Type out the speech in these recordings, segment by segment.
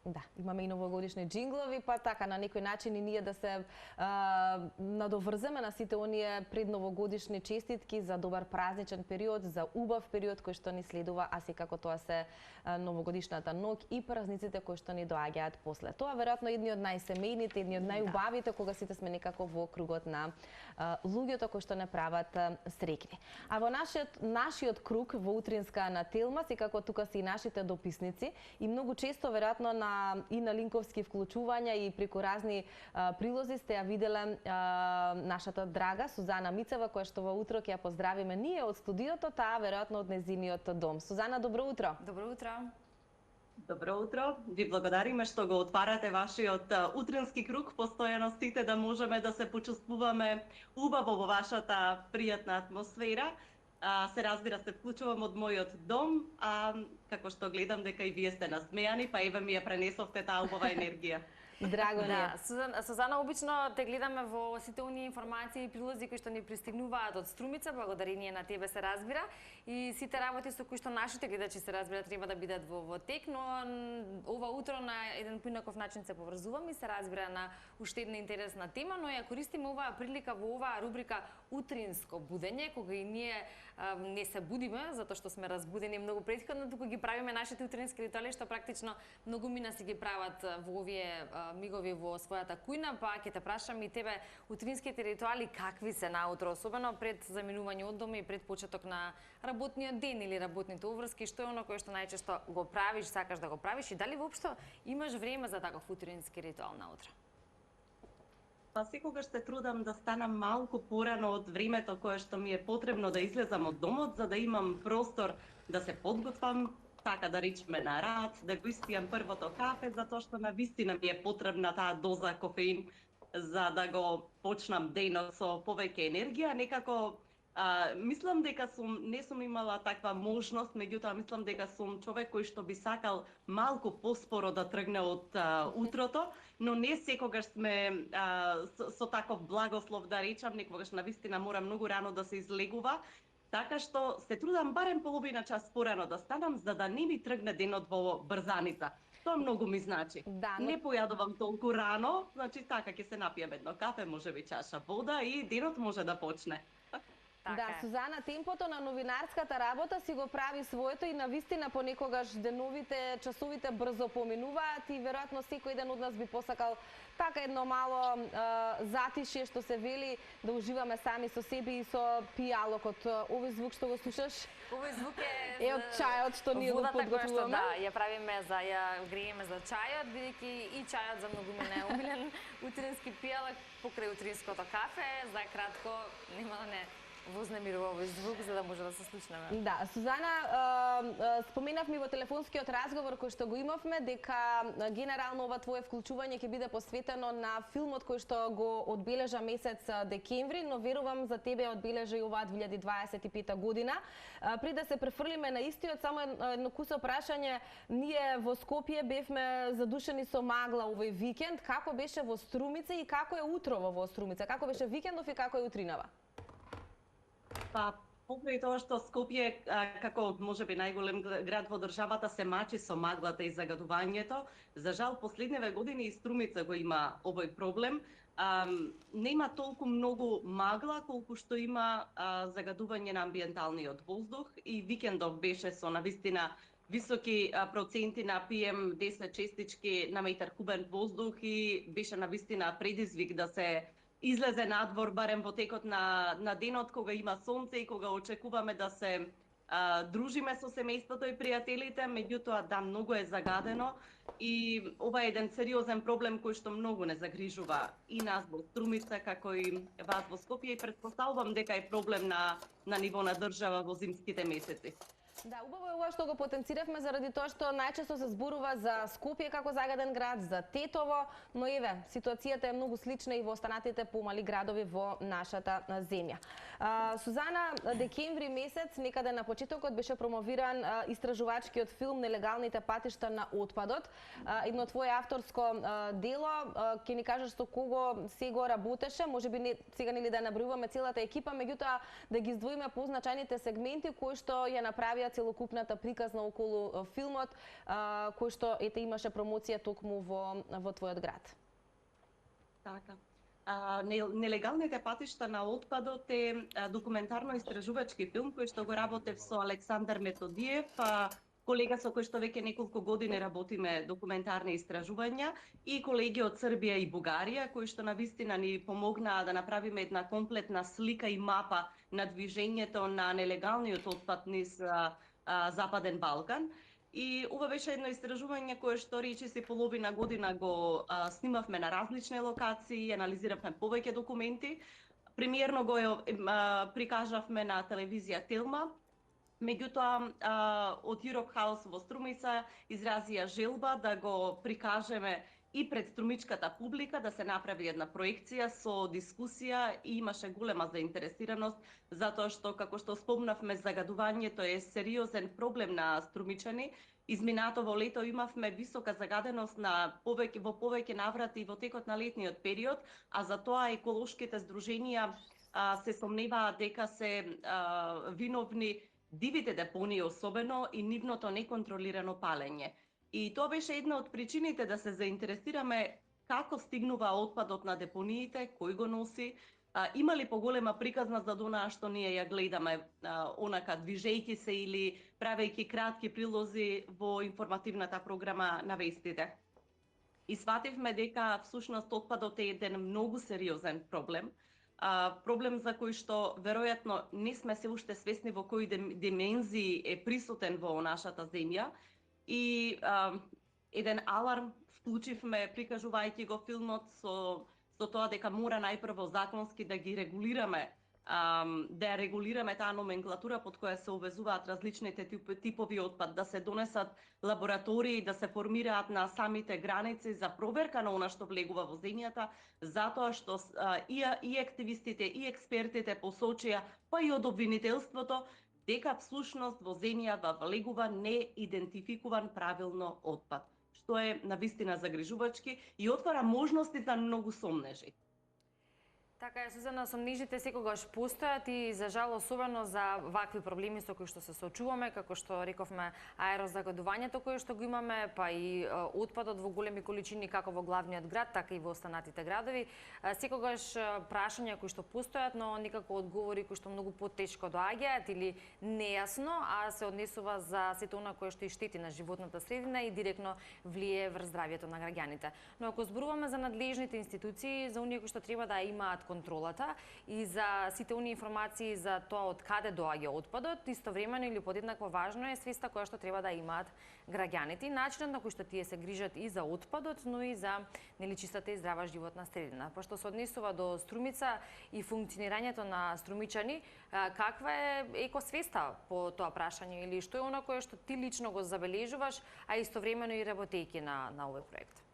Да, имаме и новогодишни джинглови, па така на некој начин и ние да се надоврземе на сите оние предновогодишни честитки за добар празничен период, за убав период кој што ни следува, а секако тоа се новогодишната ноќ и празниците кои што ни доаѓаат после. Тоа веројатно едни од најсемејните, едни од најубавите кога сите сме некако во кругот на луѓето кои што не прават среќни. А во нашиот круг во утринска на Телма, секако тука се и нашите дописници и многу често веројатно и на линковски вклучувања и преку разни прилози сте ја виделе нашата драга Сузана Мицева, која што во утро ќе ја поздравиме ние од студиото, таа веројатно од незиниот дом. Сузана, добро утро. Добро утро. Добро утро. Ви благодариме што го отварате вашиот утрински круг, постојано сите да можеме да се почувствуваме убаво во вашата пријатна атмосфера. Се разбира, се вклучувам од мојот дом, како што гледам дека и вие сте насмејани, па еве ми ја пренесовте таа убава енергија. Драго ни е. Сузана, обично те гледаме во сите оние информации и прилози кои што ни пристигнуваат од Струмица, благодарение на тебе се разбира, и сите работи со кои што нашите гледачи се разбира треба да бидат во тек, но ова утро на еден поинаков начин се поврзуваме и се разбира на уште една интересна тема, но ја користиме оваа прилика во оваа рубрика Утринско будење, кога и ние не се будиме, затоа што сме разбудени многу претходно, туку ги правиме нашите утрински ритуали, што практично многу мина си ги прават во овие мигови во својата кујна, па ќе те прашам и тебе утринските ритуали какви се наутро, особено пред заминување од дома и пред почеток на работниот ден или работните обврски, што е оно кое што најчесто го правиш, сакаш да го правиш и дали воопшто имаш време за таков утрински ритуал наутро? Па секогаш се трудам да станам малку порано од времето кое што ми е потребно да излезам од домот, за да имам простор да се подготвам, така да речеме на рад, да го испијам првото кафе, затоа што навистина ми е потребна таа доза кофеин за да го почнам денот со повеќе енергија. Некако мислам дека не сум имала таква можност, меѓутоа мислам дека сум човек кој што би сакал малку поспоро да тргне од утрото, но не секогаш сме со таков благослов да речам, некогаш навистина мора многу рано да се излегува. Така што се трудам барем половина час порано да станам, за да не ми тргне денот во брзаница. Тоа многу ми значи. Да, не појадувам толку рано, значи така ќе се напијам едно кафе, можеби чаша вода и денот може да почне. Да, Сузана, темпото на новинарската работа си го прави своето и навистина понекогаш деновите, часовите брзо поминуваат и веројатно секој ден од нас би посакал така едно мало затишје што се вели да уживаме сами со себе и со пијалокот. Овој звук што го слушаш? Овој звук е од чајот што ние го подготвуваме. Да, ја правиме ја грееме за чајот, бидејќи и чајот за многу мене е омилен утрински пијалок покрај утринското кафе, за кратко нема да не вознемирува овој звук за да може да се слушнеме. Да, Сузана, споменавме во телефонскиот разговор кој што го имавме дека генерално ова твое вклучување ќе биде посветено на филмот кој што го одбележа месец декември, но верувам за тебе одбележа и оваа 2025 година. Пред да се префрлиме на истиот, само едно кусо прашање, ние во Скопје бевме задушени со магла овој викенд, како беше во Струмица и како е утрово во Струмица, како беше викендов и како е утринава? Па, покрај тоа што Скопје, како можеби најголем град во државата, се мачи со маглата и загадувањето, за жал последниве години и Струмица го има овој проблем. Нема толку многу магла колку што има загадување на амбиенталниот воздух и викендов беше со навистина високи проценти на PM10 честички на метар кубен воздух и беше навистина предизвик да се излезе надвор барем во текот на денот кога има сонце и кога очекуваме да се дружиме со семејството и пријателите, меѓутоа да, многу е загадено и ова е еден сериозен проблем кој што многу не загрижува и нас во Струмица, како и вас во Скопје и претпоставувам дека е проблем на ниво на држава во зимските месеци. Да, убаво е ова што го потенциравме заради тоа што најчесто се зборува за Скопје како загаден град, за Тетово, но еве, ситуацијата е многу слична и во останатите помали градови во нашата земја. Сузана, декември месец, некаде на почетокот беше промовиран истражувачкиот филм Нелегалните патишта на отпадот, едно твое авторско дело, ќе ни кажеш со кого се го работеше, можеби не сега нели да набројуваме целата екипа, меѓутоа да ги издвоиме позначајните сегменти кои што ја направија изгледа целокупната приказна околу филмот, кој што имаше промоција токму во твојот град? Така. Нелегалните патишта на отпадот е документарно-истражувачки филм кој што го работев со Александар Методиев, колега со кој што веќе неколку години работиме документарни истражувања, и колеги од Србија и Бугарија, кои што навистина ни помогнаа да направиме една комплетна слика и мапа на движењето на нелегалниот отпад низ Западен Балкан. И ова беше едно истражување кое што речиси половина година го снимавме на различни локации, анализиравме повеќе документи. Премиерно го прикажавме на телевизија Телма. Меѓутоа, од Europe House во Струмица изразија желба да го прикажеме и пред струмичката публика, да се направи една проекција со дискусија, и имаше голема заинтересираност, затоа што, како што спомнавме, загадувањето е сериозен проблем на струмичани. Изминатово лето имавме висока загаденост во повеќе наврати во текот на летниот период, а за тоа еколошките здруженија се сомневаат дека се виновни дивите депонии особено и нивното неконтролирано палење. И тоа беше една од причините да се заинтересираме како стигнува отпадот на депониите, кој го носи, има ли поголема приказна за онаа што ние ја гледаме, онака движејќи се или правејќи кратки прилози во информативната програма на вестите. И свативме дека всушност отпадот е еден многу сериозен проблем, проблем за кој што веројатно не сме се уште свесни во кои димензии е присутен во нашата земја. И еден аларм вклучивме прикажувајќи го филмот со тоа дека мора најпрво законски да ги регулираме, да регулираме таа номенклатура под која се увезуваат различните типови отпад, да се донесат лаборатории, да се формираат на самите граници за проверка на она што влегува во земјата, затоа што и активистите и експертите посочија, па и од обвинителството, дека всушност во земјава влегува неидентификуван правилно отпад, што е навистина загрижувачки и отвара можности за многу сомнежи. Така е, Сузана, сомнежите секогаш постојат и за жал особено за вакви проблеми со кои што се соочуваме, како што рековме аерозагадувањето кое што го имаме, па и отпадот во големи количини како во главниот град, така и во останатите градови. Секогаш прашања кои што постојат, но никако одговори кои што многу потешко доаѓаат или нејасно, а се однесува за сето она кое што и штети на животната средина и директно влие врз здравјето на граѓаните. Но ако зборуваме за надлежните институции, за оние кои што треба да имаат контролата и за сите оние информации за тоа од каде доаѓа отпадот, истовремено или подеднакво важно е свеста која што треба да имаат граѓаните, начинот на кој што тие се грижат и за отпадот, но и за чистата и здрава животна средина. Пошто се однесува до Струмица и функционирањето на струмичани, каква е екосвеста по тоа прашање или што е она кое што ти лично го забележуваш, а истовремено и работејќи на овој проект?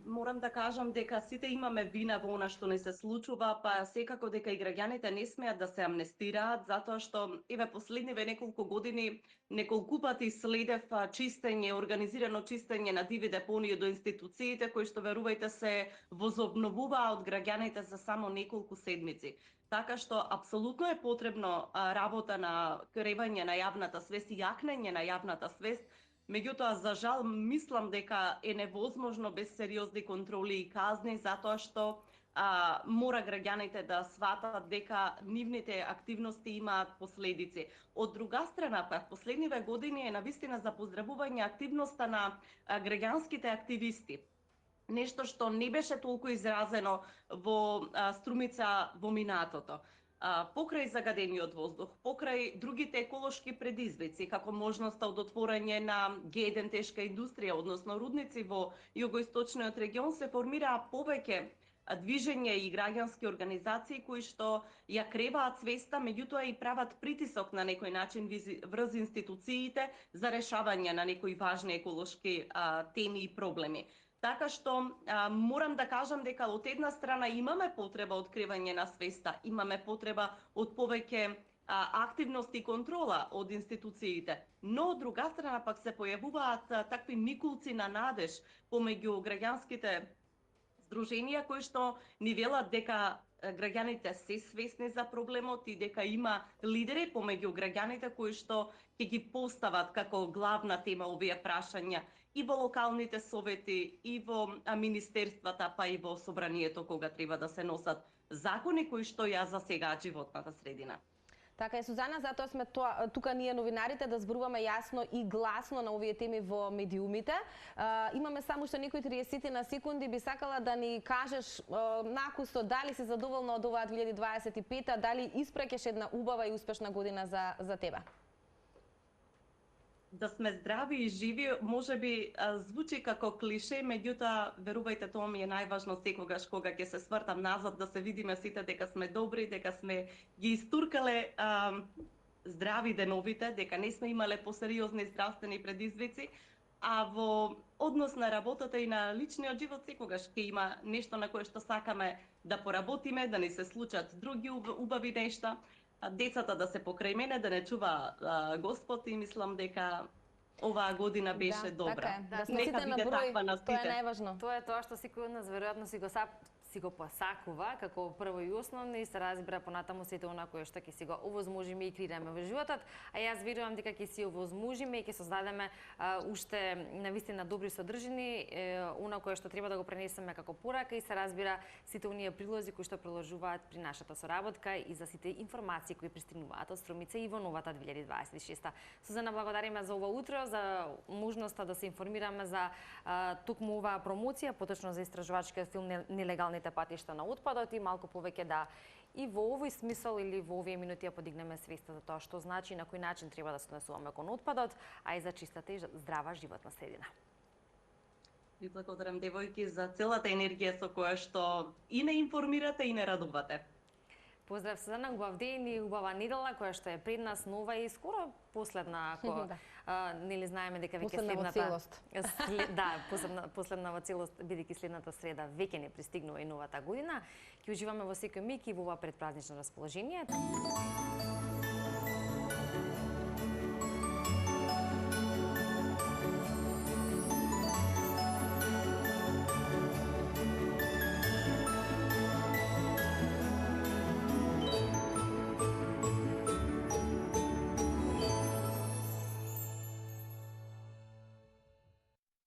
Морам да кажам дека сите имаме вина во она што не се случува, па секако дека и граѓаните не смеат да се амнестираат, затоа што последниве неколку години неколку пати следев чистење, организирано чистење на диви депонии до институциите, кои што верувајте се возобновуваа од граѓаните за само неколку седмици. Така што апсолутно е потребно работа на кревање на јавната свест и јакнење на јавната свест. Меѓутоа, за жал, мислам дека е невозможно без сериозни контроли и казни, затоа што мора граѓаните да сватат дека нивните активности имаат последици. Од друга страна, па последниве години е навистина за поздравување активноста на граѓанските активисти. Нешто што не беше толку изразено во Струмица во минатото. Покрај загадениот воздух, покрај другите еколошки предизвици, како можноста од отворање на Г1 тешка индустрија, односно рудници во југоисточниот регион, се формираа повеќе движења и граѓански организации кои што ја креваат свеста, меѓутоа и прават притисок на некој начин врз институциите за решавање на некои важни еколошки теми и проблеми. Така што морам да кажам дека од една страна имаме потреба од кревање на свеста, имаме потреба од повеќе активност и контрола од институциите, но од друга страна пак се појавуваат такви микулци на надеж помеѓу граѓанските здруженија кои што ни велат дека граѓаните се свесни за проблемот и дека има лидери помеѓу граѓаните кои што ќе ги постават како главна тема овие прашања и во локалните совети, и во министерствата, па и во собранието кога треба да се носат закони кои што ја засегаат животната средина. Така е, Сузана, затоа сме тука ние новинарите да зборуваме јасно и гласно на овие теми во медиумите. Имаме само што некои 30 на секунди, би сакала да ни кажеш накусто дали си задоволна од оваа 2025-та, дали испраќаш една убава и успешна година за тебе? Да сме здрави и живи, можеби звучи како клише, меѓутоа верувајте, тоа ми е најважно секогаш кога ќе се свртам назад да се видиме сите дека сме добри, дека сме ги истуркале здрави деновите, дека не сме имале посериозни здравствени предизвици, а во однос на работата и на личниот живот секогаш ќе има нешто на кое што сакаме да поработиме, да ни се случат други убави нешта, децата да се покрај мене, да не чува Господ и мислам дека оваа година беше добра. Така е. Да сме Нека сите на биде број, таква на тоа е сите. најважно. Тоа е тоа што секој од нас веројатно си го посакува како прво и основно и се разбира понатаму сите она кое што ќе си го овозможиме и креираме во животот, а јас верувам дека ќе си овозможиме и ќе создадеме уште навистина добри содржини, она кое што треба да го пренесеме како порака и се разбира сите оние прилози кои што приложуваат при нашата соработка и за сите информации кои пристигнуваат од Струмица и во новата 2026. Сузана, благодариме за ова утро, за можноста да се информираме за токму оваа промоција, поточно за истражувачкиот филм Нелегалните патишта на отпадот и малку повеќе да и во овој смисол или во овие минути ја подигнеме свеста за тоа што значи и на кој начин треба да се однесуваме кон отпадот, а и за чистата и здрава животна средина. Ви благодарам, девојки, за целата енергија со која што и не информирате и не радувате. Поздрав се за убав ден и убава недела која што е пред нас, нова и скоро последна, ако нели знаеме дека веќе следната последна во целост, бидејќи следната среда веќе не пристигнува и новата година. Ќе уживаме во секој миг и во ова предпразнично расположение.